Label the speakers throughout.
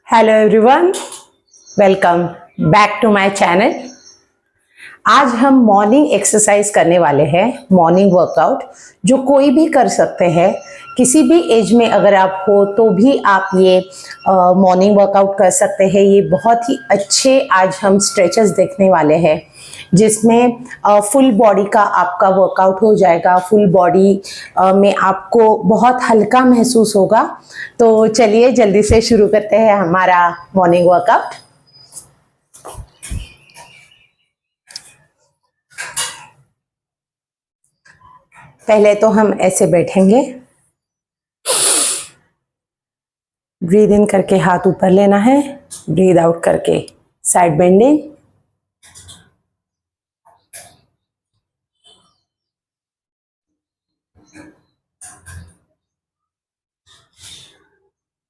Speaker 1: Hello everyone, welcome back to my channel. आज हम morning exercise करने वाले हैं, मॉर्निंग वर्कआउट जो कोई भी कर सकते हैं। किसी भी एज में अगर आप हो तो भी आप ये मॉर्निंग वर्कआउट कर सकते हैं। ये बहुत ही अच्छे आज हम स्ट्रेचेस देखने वाले हैं जिसमें फुल बॉडी का आपका वर्कआउट हो जाएगा। फुल बॉडी में आपको बहुत हल्का महसूस होगा। तो चलिए जल्दी से शुरू करते हैं हमारा मॉर्निंग वर्कआउट। पहले तो हम ऐसे बैठेंगे, ब्रीद इन करके हाथ ऊपर लेना है, ब्रीद आउट करके साइड बेंडिंग।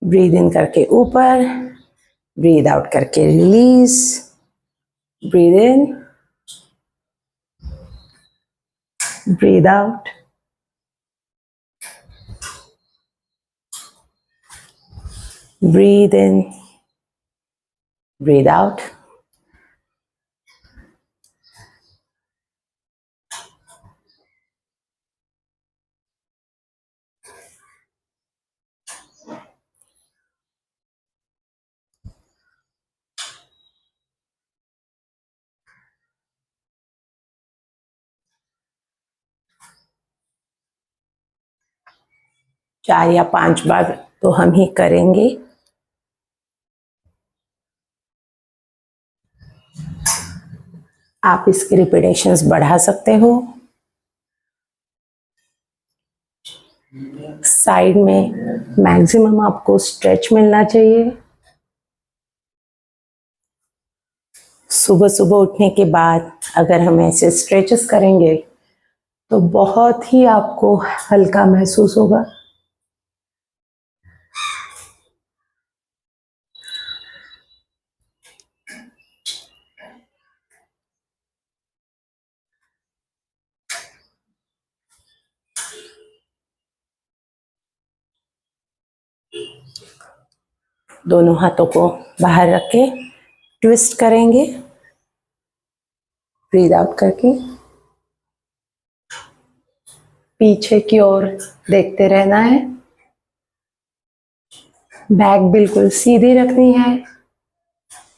Speaker 1: ब्रीद इन करके ऊपर, ब्रीद आउट करके release. Breathe in, breathe out, breathe in, breathe out. चार या 5 बार तो हम ही करेंगे। आप इसके रिपीटेशंस बढ़ा सकते हो। साइड में मैक्सिमम आपको स्ट्रेच मिलना चाहिए। सुबह सुबह उठने के बाद अगर हम ऐसे स्ट्रेचेस करेंगे तो बहुत ही आपको हल्का महसूस होगा। दोनों हाथों को बाहर रख के ट्विस्ट करेंगे, ब्रीद आउट करके पीछे की ओर देखते रहना है। बैक बिल्कुल सीधी रखनी है।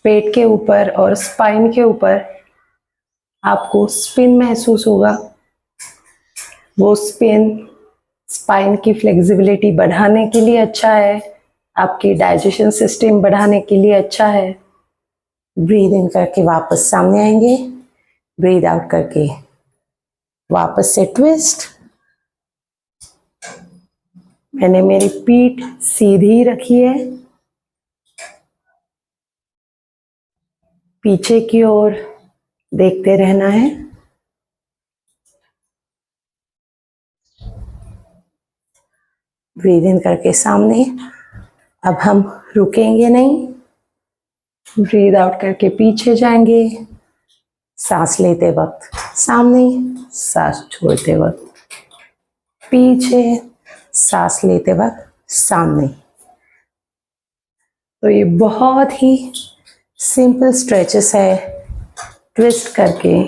Speaker 1: पेट के ऊपर और स्पाइन के ऊपर आपको स्पिन महसूस होगा। वो स्पिन स्पाइन की फ्लेक्सिबिलिटी बढ़ाने के लिए अच्छा है, आपकी डाइजेशन सिस्टम बढ़ाने के लिए अच्छा है। ब्रीद इन करके वापस सामने आएंगे, ब्रीद आउट करके वापस से ट्विस्ट। मैंने मेरी पीठ सीधी रखी है, पीछे की ओर देखते रहना है। ब्रीद इन करके सामने। अब हम रुकेंगे नहीं, ब्रीद आउट करके पीछे जाएंगे। सांस लेते वक्त सामने, सांस छोड़ते वक्त पीछे, सांस लेते वक्त सामने। तो ये बहुत ही सिंपल स्ट्रेचेस है। ट्विस्ट करके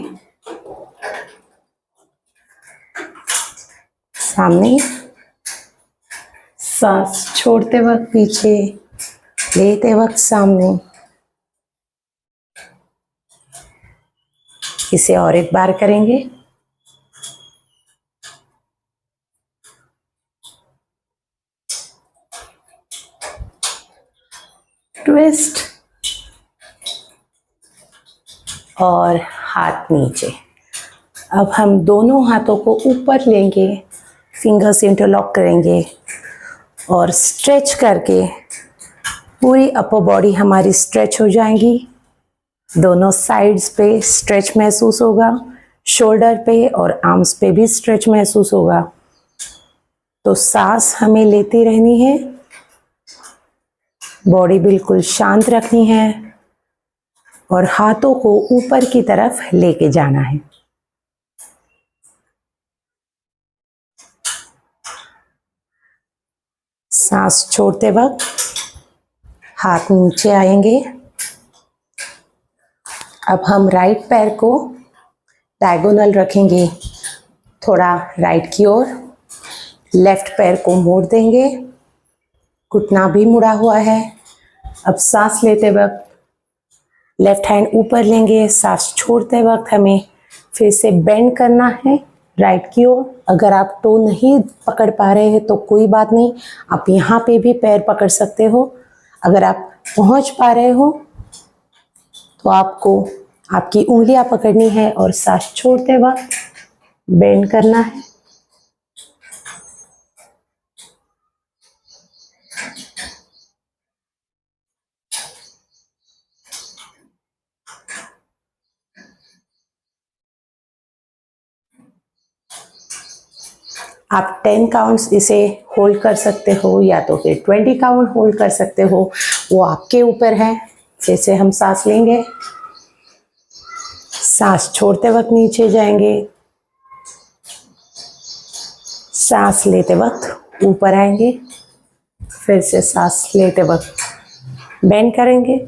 Speaker 1: सामने, सांस छोड़ते वक्त पीछे, लेते वक्त सामने। इसे और एक बार करेंगे। ट्विस्ट और हाथ नीचे। अब हम दोनों हाथों को ऊपर लेंगे, फिंगर्स इंटरलॉक करेंगे और स्ट्रेच करके पूरी अपर बॉडी हमारी स्ट्रेच हो जाएगी। दोनों साइड्स पे स्ट्रेच महसूस होगा, शोल्डर पे और आर्म्स पे भी स्ट्रेच महसूस होगा। तो सांस हमें लेती रहनी है, बॉडी बिल्कुल शांत रखनी है और हाथों को ऊपर की तरफ लेके जाना है। सांस छोड़ते वक्त हाथ नीचे आएंगे। अब हम राइट पैर को डायगोनल रखेंगे, थोड़ा राइट की ओर। लेफ्ट पैर को मोड़ देंगे, घुटना भी मुड़ा हुआ है। अब सांस लेते वक्त लेफ्ट हैंड ऊपर लेंगे, सांस छोड़ते वक्त हमें फिर से बेंड करना है राइट की ओर। अगर आप टो नहीं पकड़ पा रहे हैं तो कोई बात नहीं, आप यहाँ पे भी पैर पकड़ सकते हो। अगर आप पहुँच पा रहे हो तो आपको आपकी उंगलियां पकड़नी है और सांस छोड़ते वक्त बेंड करना है। आप 10 काउंट्स इसे होल्ड कर सकते हो या तो फिर 20 काउंट होल्ड कर सकते हो, वो आपके ऊपर है। फिर से हम सांस लेंगे, सांस छोड़ते वक्त नीचे जाएंगे, सांस लेते वक्त ऊपर आएंगे, फिर से सांस लेते वक्त बेंड करेंगे,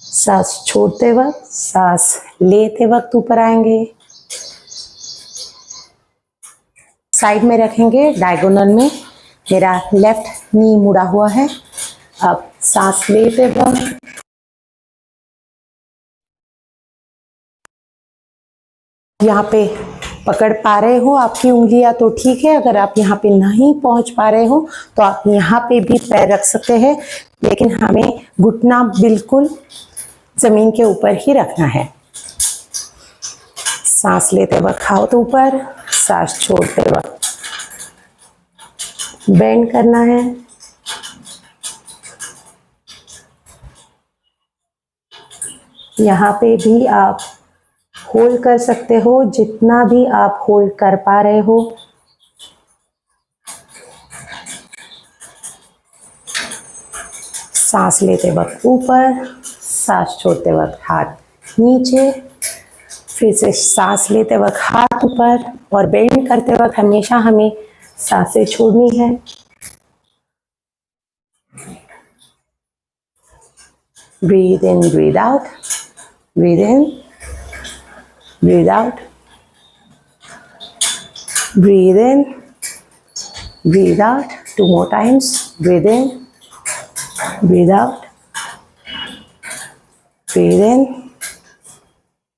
Speaker 1: सांस छोड़ते वक्त, सांस लेते वक्त ऊपर आएंगे, साइड में रखेंगे डायगोनल में। मेरा लेफ्ट नी मुड़ा हुआ है। अब सांस लेते वक्त यहाँ पे पकड़ पा रहे हो आपकी उंगलियां तो ठीक है, अगर आप यहाँ पे नहीं पहुंच पा रहे हो तो आप यहाँ पे भी पैर रख सकते हैं, लेकिन हमें घुटना बिल्कुल जमीन के ऊपर ही रखना है। सांस लेते वक्त हाथ ऊपर, सांस छोड़ते वक्त बेंड करना है। यहाँ पे भी आप होल्ड कर सकते हो, जितना भी आप होल्ड कर पा रहे हो। सांस लेते वक्त ऊपर, सांस छोड़ते वक्त हाथ नीचे, फिर से सांस लेते वक्त हाथ ऊपर और बेंड करते वक्त हमेशा हमें सांसें छोड़नी है। Breathe in, breathe out, breathe in, breathe out, breathe in, breathe out. 2 more times. Breathe in, breathe out, breathe in,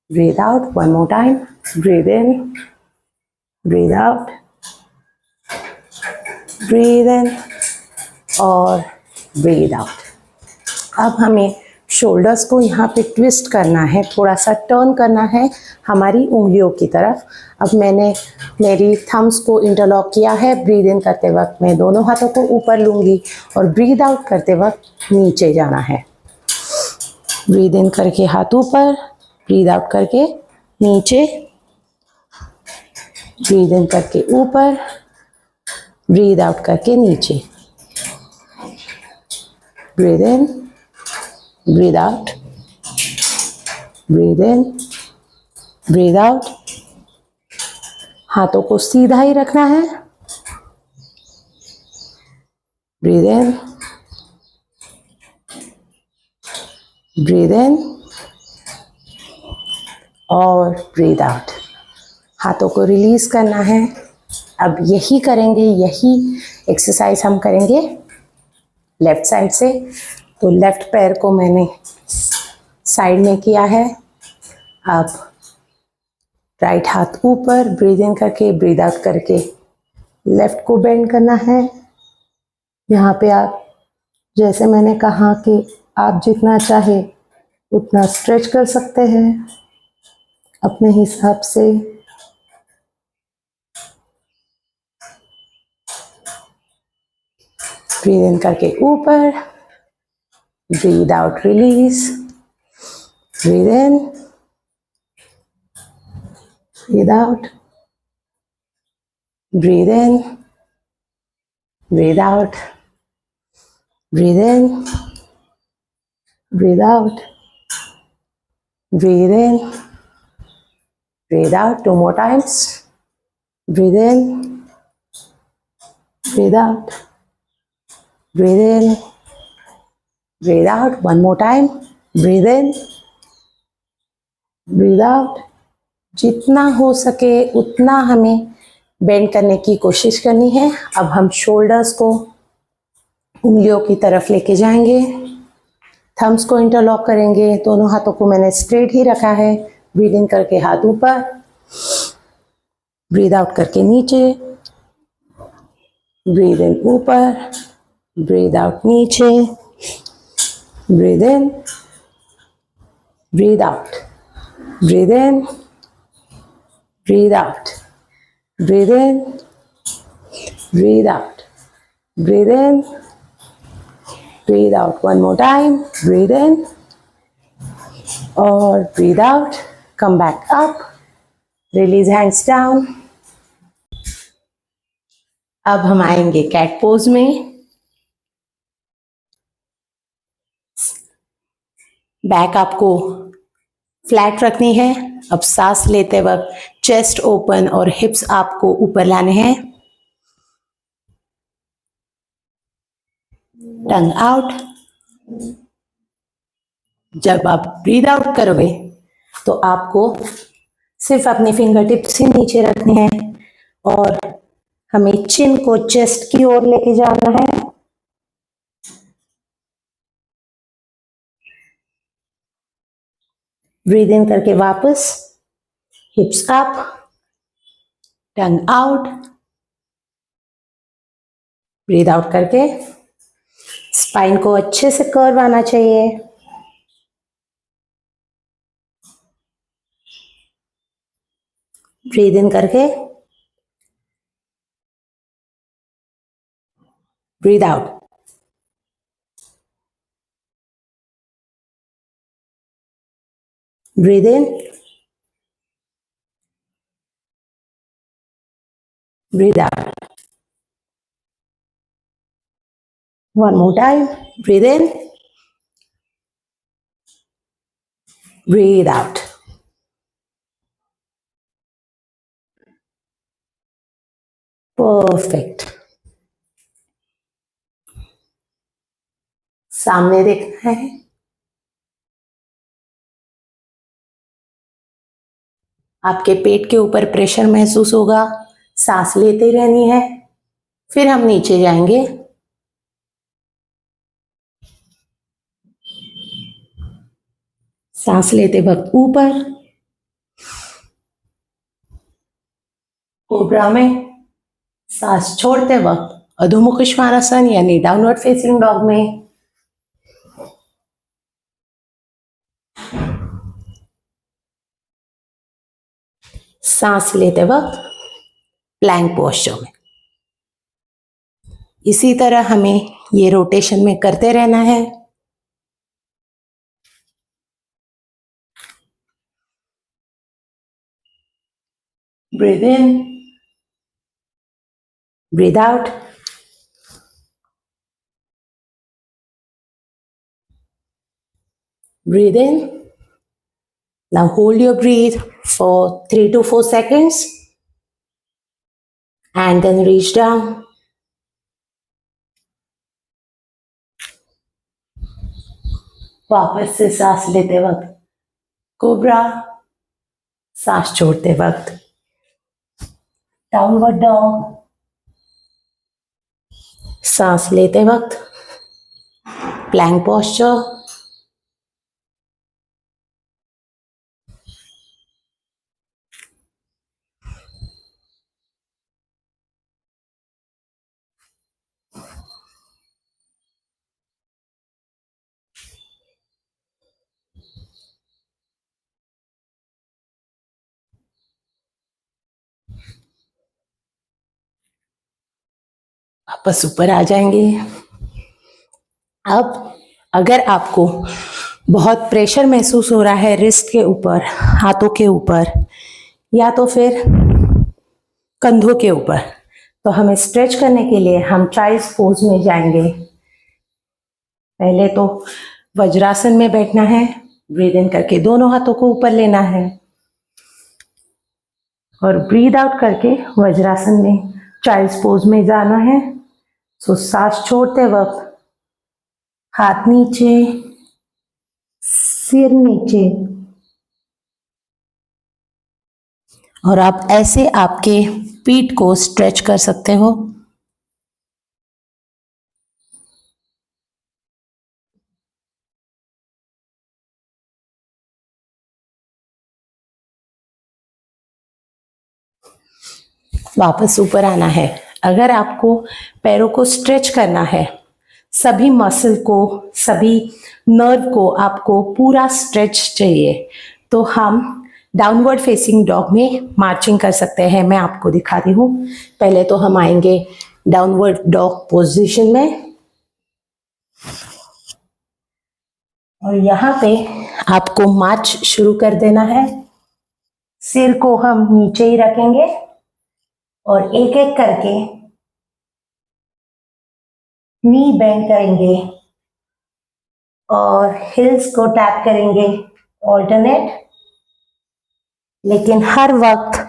Speaker 1: breathe out. 1 more time. Breathe in, breathe out, breathe in और breathe out. अब हमें shoulders को यहाँ पे twist करना है, थोड़ा सा टर्न करना है हमारी उंगलियों की तरफ। अब मैंने मेरी थम्स को इंटरलॉक किया है। ब्रीद इन करते वक्त मैं दोनों हाथों को ऊपर लूँगी और ब्रीद आउट करते वक्त नीचे जाना है। ब्रीद इन करके हाथ ऊपर, ब्रीद आउट करके नीचे, ब्रीद इन करके ऊपर, ब्रीद आउट करके नीचे। Breathe in, breathe out, breathe in, breathe out. हाथों को सीधा ही रखना है। Breathe in, breathe in और breathe out. हाथों को रिलीज करना है। अब यही करेंगे, यही एक्सरसाइज हम करेंगे लेफ्ट साइड से। तो लेफ्ट पैर को मैंने साइड में किया है। अब राइट हाथ ऊपर, ब्रीद इन करके ब्रीद आउट करके लेफ्ट को बेंड करना है। यहाँ पे आप, जैसे मैंने कहा कि आप जितना चाहे उतना स्ट्रेच कर सकते हैं अपने हिसाब से। ब्रीद इन करके ऊपर, breathe out, release, breathe in, breathe out, breathe in, breathe out, breathe in, breathe out, breathe in, breathe out. 2 more times. Breathe in, breathe out, breathe in, breathe out. One more time, breathe in, breathe out. जितना हो सके उतना हमें bend करने की कोशिश करनी है। अब हम शोल्डर्स को उंगलियों की तरफ लेके जाएंगे, थम्स को इंटरलॉक करेंगे, दोनों हाथों को मैंने स्ट्रेट ही रखा है। ब्रीद इन करके हाथ ऊपर, ब्रीद आउट करके नीचे, ब्रीद इन ऊपर, ब्रीद आउट नीचे, breathe in, breathe out, breathe in, breathe out, breathe in, breathe out, breathe in, breathe out. One more time, breathe in और breathe out. Come back up, release hands down. अब हम आएंगे cat pose में। Back आपको flat रखनी है। अब सांस लेते वक्त चेस्ट ओपन और हिप्स आपको ऊपर लाने हैं। टंग आउट। जब आप ब्रीद आउट करोगे तो आपको सिर्फ अपने फिंगर टिप्स ही नीचे रखने हैं और हमें चिन को चेस्ट की ओर लेके जाना है। ब्रीद इन करके वापस हिप्स अप, टंग आउट, ब्रीद आउट करके स्पाइन को अच्छे से कर्व आना चाहिए। ब्रीद इन करके breathe out, breathe in, breathe out. One more time, breathe in, breathe out. Perfect. सामने देखना है। आपके पेट के ऊपर प्रेशर महसूस होगा। सांस लेते रहनी है। फिर हम नीचे जाएंगे। सांस लेते वक्त ऊपर, कोबरा में। सांस छोड़ते वक्त अधोमुख श्वानासन यानी डाउनवर्ड फेसिंग डॉग में। सांस लेते वक्त प्लैंक पोस्चर में। इसी तरह हमें ये रोटेशन में करते रहना है। Breathe in, breathe out. Breathe in. Now hold your breath for 3 to 4 seconds and then reach down. वापस से सांस लेते वक्त कोबरा, सांस छोड़ते वक्त डाउनवर्ड डॉग। सांस लेते वक्त प्लैंक पोस्चर। वापस ऊपर आ जाएंगे। अब अगर आपको बहुत प्रेशर महसूस हो रहा है रिस्ट के ऊपर, हाथों के ऊपर या तो फिर कंधों के ऊपर, तो हमें स्ट्रेच करने के लिए हम चाइल्ड्स पोज में जाएंगे। पहले तो वज्रासन में बैठना है। ब्रीद इन करके दोनों हाथों को ऊपर लेना है और ब्रीद आउट करके वज्रासन में चाइल्ड्स पोज में जाना है। सो सांस छोड़ते वक्त हाथ नीचे, सिर नीचे, और आप ऐसे आपके पीठ को स्ट्रेच कर सकते हो। वापस ऊपर आना है। अगर आपको पैरों को स्ट्रेच करना है, सभी मसल को, सभी नर्व को आपको पूरा स्ट्रेच चाहिए, तो हम डाउनवर्ड फेसिंग डॉग में मार्चिंग कर सकते हैं। मैं आपको दिखाती हूँ। पहले तो हम आएंगे डाउनवर्ड डॉग पोजीशन में, और यहाँ पे आपको मार्च शुरू कर देना है। सिर को हम नीचे ही रखेंगे और एक एक करके नी बेंड करेंगे और हिल्स को टैप करेंगे ऑल्टरनेट। लेकिन हर वक्त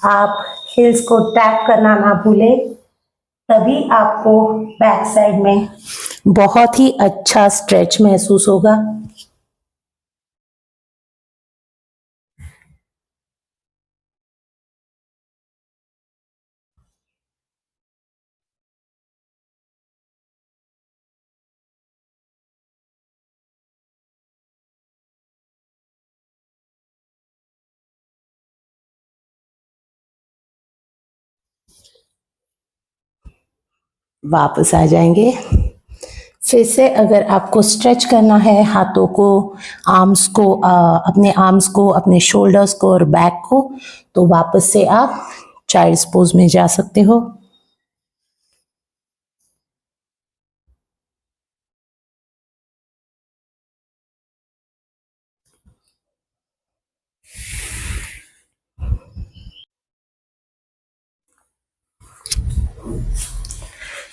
Speaker 1: आप हिल्स को टैप करना ना भूलें, तभी आपको बैक साइड में बहुत ही अच्छा स्ट्रेच महसूस होगा। वापस आ जाएंगे। फिर से अगर आपको स्ट्रेच करना है हाथों को, आर्म्स को, अपने आर्म्स को, अपने शोल्डर्स को और बैक को, तो वापस से आप चाइल्ड्स पोज में जा सकते हो।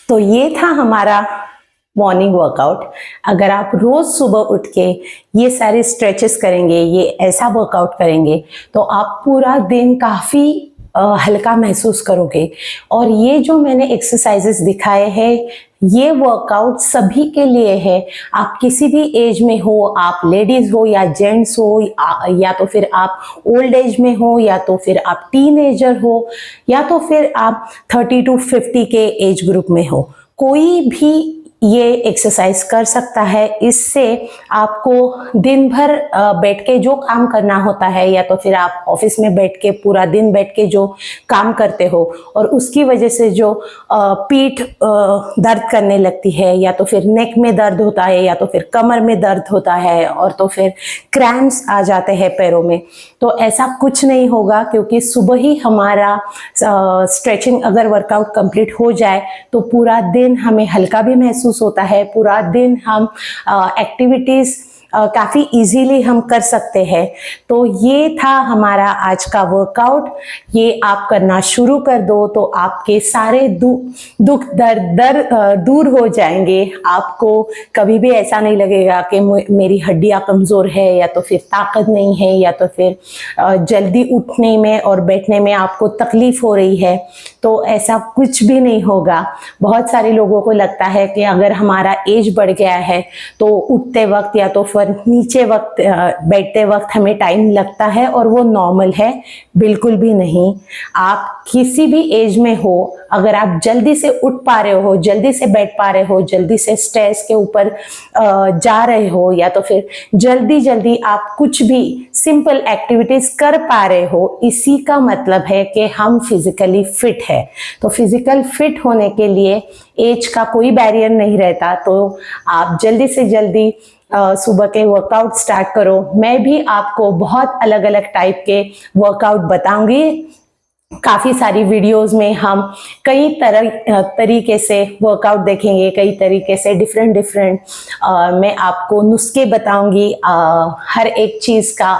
Speaker 1: तो ये था हमारा मॉर्निंग वर्कआउट। अगर आप रोज सुबह उठ के ये सारे स्ट्रेचेस करेंगे, ये ऐसा वर्कआउट करेंगे, तो आप पूरा दिन काफ़ी हल्का महसूस करोगे। और ये जो मैंने एक्सरसाइजेस दिखाए हैं, ये वर्कआउट सभी के लिए है। आप किसी भी एज में हो, आप लेडीज हो या जेंट्स हो, या तो फिर आप ओल्ड एज में हो, या तो फिर आप टीनेजर हो, या तो फिर आप 30 to 50 के एज ग्रुप में हो, कोई भी ये एक्सरसाइज कर सकता है। इससे आपको दिन भर बैठ के जो काम करना होता है, या तो फिर आप ऑफिस में बैठ के पूरा दिन बैठ के जो काम करते हो और उसकी वजह से जो पीठ दर्द करने लगती है, या तो फिर नेक में दर्द होता है, या तो फिर कमर में दर्द होता है, और तो फिर क्रैम्प्स आ जाते हैं पैरों में, तो ऐसा कुछ नहीं होगा। क्योंकि सुबह ही हमारा स्ट्रेचिंग अगर वर्कआउट कंप्लीट हो जाए तो पूरा दिन हमें हल्का भी महसूस होता है। पूरा दिन हम एक्टिविटीज काफ़ी इजीली हम कर सकते हैं। तो ये था हमारा आज का वर्कआउट। ये आप करना शुरू कर दो तो आपके सारे दुख दर्द दूर हो जाएंगे। आपको कभी भी ऐसा नहीं लगेगा कि मेरी हड्डियां कमज़ोर है, या तो फिर ताकत नहीं है, या तो फिर जल्दी उठने में और बैठने में आपको तकलीफ हो रही है। तो ऐसा कुछ भी नहीं होगा। बहुत सारे लोगों को लगता है कि अगर हमारा एज बढ़ गया है तो उठते वक्त या तो नीचे वक्त बैठते वक्त हमें टाइम लगता है, और वो नॉर्मल है। बिल्कुल भी नहीं। आप किसी भी एज में हो, अगर आप जल्दी से उठ पा रहे हो, जल्दी से बैठ पा रहे हो, जल्दी से स्टेयर्स के ऊपर जा रहे हो, या तो फिर जल्दी जल्दी आप कुछ भी सिंपल एक्टिविटीज कर पा रहे हो, इसी का मतलब है कि हम फिजिकली फिट है। तो फिजिकल फिट होने के लिए एज का कोई बैरियर नहीं रहता। तो आप जल्दी से जल्दी सुबह के वर्कआउट स्टार्ट करो। मैं भी आपको बहुत अलग अलग टाइप के वर्कआउट बताऊंगी। काफ़ी सारी वीडियोस में हम कई तरीके से वर्कआउट देखेंगे, कई तरीके से डिफरेंट मैं आपको नुस्खे बताऊंगी। हर एक चीज़ का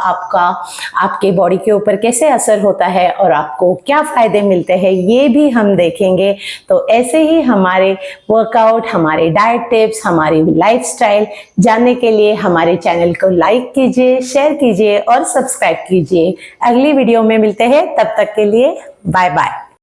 Speaker 1: आपके बॉडी के ऊपर कैसे असर होता है और आपको क्या फ़ायदे मिलते हैं, ये भी हम देखेंगे। तो ऐसे ही हमारे वर्कआउट, हमारे डाइट टिप्स, हमारी लाइफस्टाइल जानने के लिए हमारे चैनल को लाइक कीजिए, शेयर कीजिए और सब्सक्राइब कीजिए। अगली वीडियो में मिलते हैं, तब तक के लिए बाय बाय।